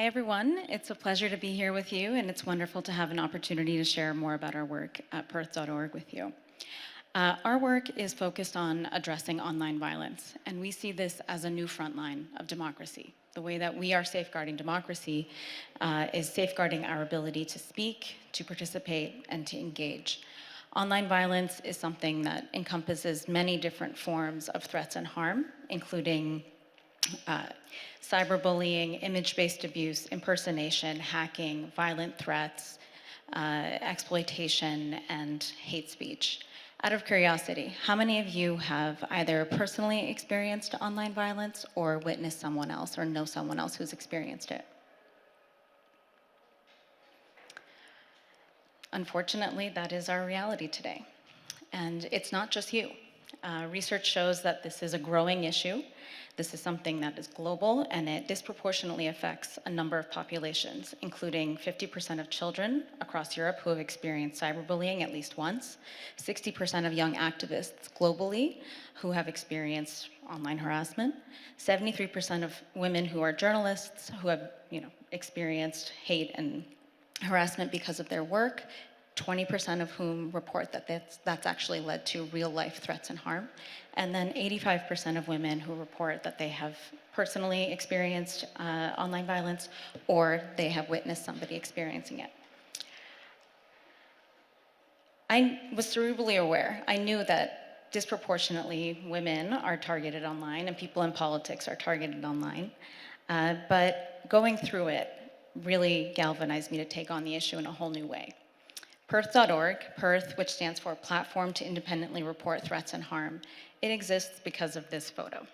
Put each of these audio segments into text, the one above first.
everyone. It's a pleasure to be here with you, and it's wonderful to have an opportunity to share more about our work at Perth.org with you. Our work is focused on addressing online violence, and we see this as a new front line of democracy. The way that we are safeguarding democracy is safeguarding our ability to speak, to participate, and to engage. Online violence is something that encompasses many different forms of threats and harm, including cyberbullying, image-based abuse, impersonation, hacking, violent threats, exploitation, and hate speech. Out of curiosity, how many of you have either personally experienced online violence or witnessed someone else or know someone else who's experienced it? Unfortunately, that is our reality today. And it's not just you. Research shows that this is a growing issue. This is something that is global, and it disproportionately affects a number of populations, including 50% of children across Europe who have experienced cyberbullying at least once, 60% of young activists globally who have experienced online harassment, 73% of women who are journalists who have experienced hate and harassment because of their work, 20% of whom report that that's actually led to real-life threats and harm, and then 85% of women who report that they have personally experienced online violence or they have witnessed somebody experiencing it. I was cerebrally aware. I knew that disproportionately women are targeted online and people in politics are targeted online, but going through it really galvanized me to take on the issue in a whole new way. Perth.org, Perth, which stands for Platform to Independently Report Threats and Harm, it exists because of this photo.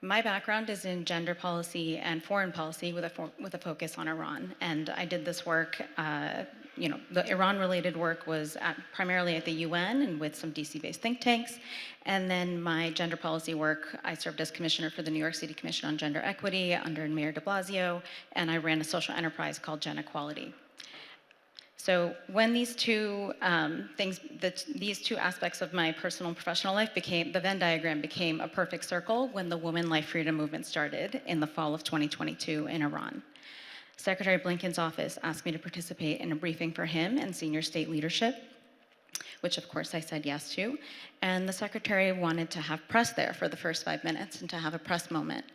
My background is in gender policy and foreign policy with a focus on Iran, and I did this work, the Iran-related work was primarily at the UN and with some DC-based think tanks, and then my gender policy work, I served as commissioner for the New York City Commission on Gender Equity under Mayor de Blasio, and I ran a social enterprise called Gen Equality. So when these two these two aspects of my personal and professional life the Venn diagram became a perfect circle when the Women Life Freedom movement started in the fall of 2022 in Iran. Secretary Blinken's office asked me to participate in a briefing for him and senior state leadership, which of course I said yes to. And the secretary wanted to have press there for the first 5 minutes and to have a press moment.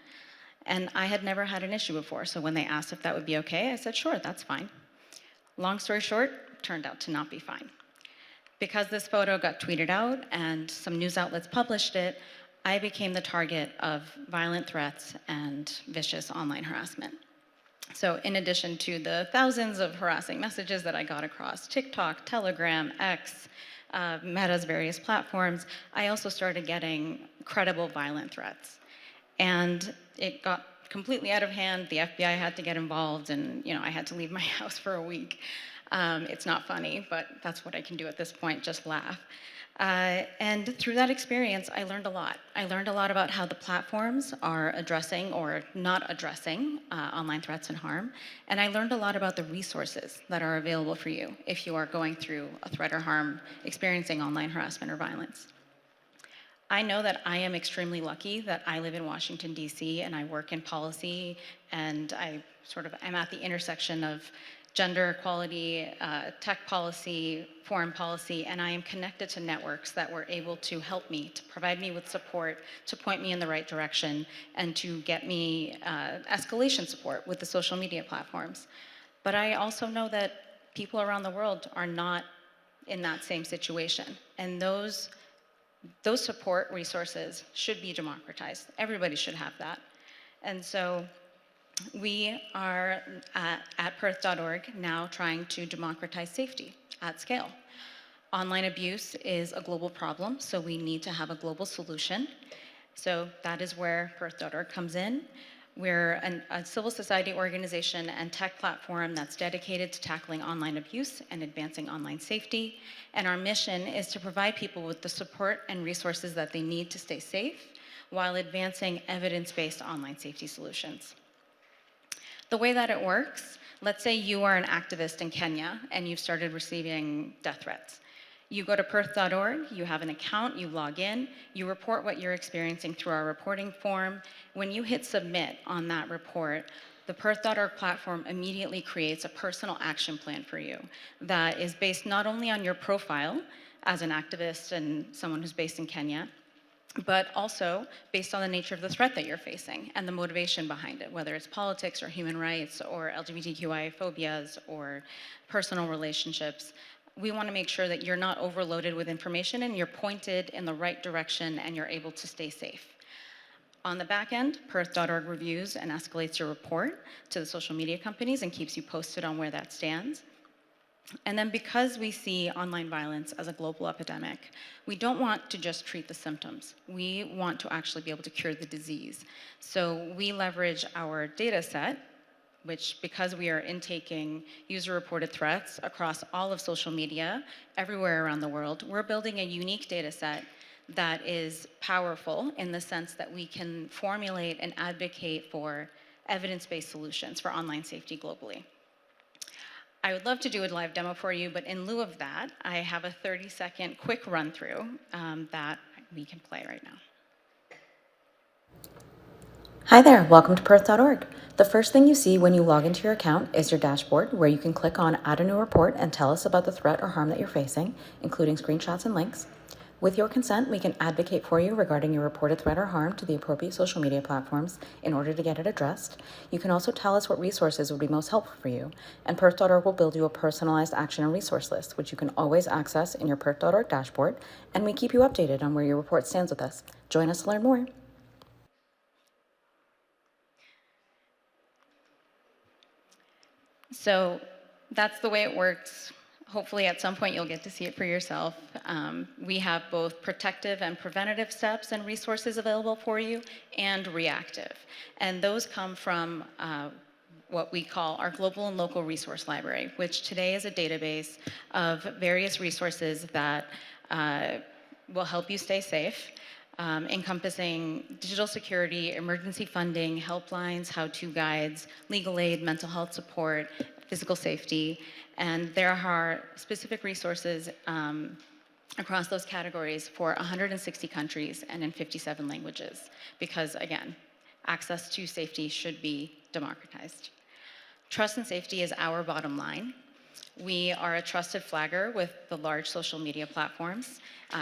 And I had never had an issue before, so when they asked if that would be okay, I said, sure, that's fine. Long story short, turned out to not be fine. Because this photo got tweeted out and some news outlets published it, I became the target of violent threats and vicious online harassment. So in addition to the thousands of harassing messages that I got across TikTok, Telegram, X, Meta's various platforms, I also started getting credible violent threats. And it got completely out of hand. The FBI had to get involved, and I had to leave my house for a week. It's not funny, but that's what I can do at this point, just laugh. And through that experience, I learned a lot. I learned a lot about how the platforms are addressing or not addressing online threats and harm. And I learned a lot about the resources that are available for you if you are going through a threat or harm, experiencing online harassment or violence. I know that I am extremely lucky that I live in Washington, D.C., and I work in policy, and I'm at the intersection of gender equality, tech policy, foreign policy, and I am connected to networks that were able to help me, to provide me with support, to point me in the right direction, and to get me escalation support with the social media platforms. But I also know that people around the world are not in that same situation, and those support resources should be democratized. Everybody should have that. And so we are at Perth.org now trying to democratize safety at scale. Online abuse is a global problem, so we need to have a global solution. So that is where Perth.org comes in. We're a civil society organization and tech platform that's dedicated to tackling online abuse and advancing online safety. And our mission is to provide people with the support and resources that they need to stay safe while advancing evidence-based online safety solutions. The way that it works, let's say you are an activist in Kenya and you've started receiving death threats. You go to perth.org, you have an account, you log in, you report what you're experiencing through our reporting form. When you hit submit on that report, the perth.org platform immediately creates a personal action plan for you that is based not only on your profile as an activist and someone who's based in Kenya, but also based on the nature of the threat that you're facing and the motivation behind it, whether it's politics or human rights or LGBTQI phobias or personal relationships. We want to make sure that you're not overloaded with information and you're pointed in the right direction and you're able to stay safe. On the back end, perth.org reviews and escalates your report to the social media companies and keeps you posted on where that stands. And then because we see online violence as a global epidemic, we don't want to just treat the symptoms. We want to actually be able to cure the disease. So we leverage our data set, which because we are intaking user-reported threats across all of social media, everywhere around the world, we're building a unique data set that is powerful in the sense that we can formulate and advocate for evidence-based solutions for online safety globally. I would love to do a live demo for you, but in lieu of that, I have a 30-second quick run-through that we can play right now. Hi there, welcome to perth.org. The first thing you see when you log into your account is your dashboard, where you can click on Add a New Report and tell us about the threat or harm that you're facing, including screenshots and links. With your consent, we can advocate for you regarding your reported threat or harm to the appropriate social media platforms in order to get it addressed. You can also tell us what resources would be most helpful for you, and perth.org will build you a personalized action and resource list, which you can always access in your perth.org dashboard, and we keep you updated on where your report stands with us. Join us to learn more. So that's the way it works. Hopefully at some point you'll get to see it for yourself. We have both protective and preventative steps and resources available for you, and reactive. And those come from what we call our global and local resource library, which today is a database of various resources that will help you stay safe, encompassing digital security, emergency funding, helplines, how-to guides, legal aid, mental health support, physical safety, and there are specific resources across those categories for 160 countries and in 57 languages, because again, access to safety should be democratized. Trust and safety is our bottom line. We are a trusted flagger with the large social media platforms,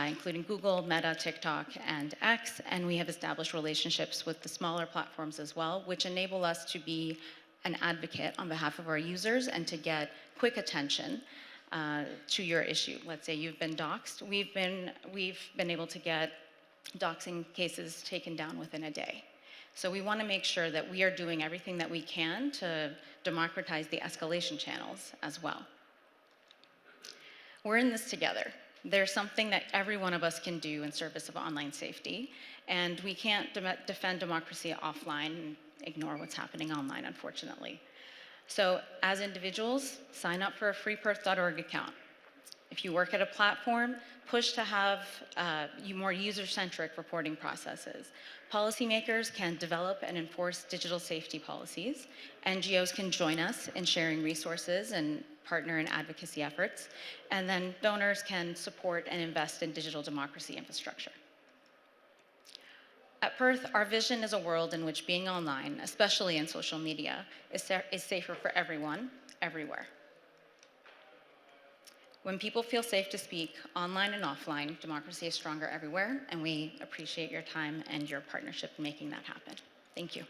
including Google, Meta, TikTok, and X, and we have established relationships with the smaller platforms as well, which enable us to be an advocate on behalf of our users and to get quick attention to your issue. Let's say you've been doxxed. We've been able to get doxing cases taken down within a day. So we want to make sure that we are doing everything that we can to democratize the escalation channels as well. We're in this together. There's something that every one of us can do in service of online safety, and we can't defend democracy offline and ignore what's happening online, unfortunately. So as individuals, sign up for a free perth.org account. If you work at a platform, push to have more user-centric reporting processes. Policymakers can develop and enforce digital safety policies. NGOs can join us in sharing resources and partner in advocacy efforts. And then donors can support and invest in digital democracy infrastructure. At Perth, our vision is a world in which being online, especially in social media, is safer for everyone, everywhere. When people feel safe to speak, online and offline, democracy is stronger everywhere, and we appreciate your time and your partnership in making that happen. Thank you.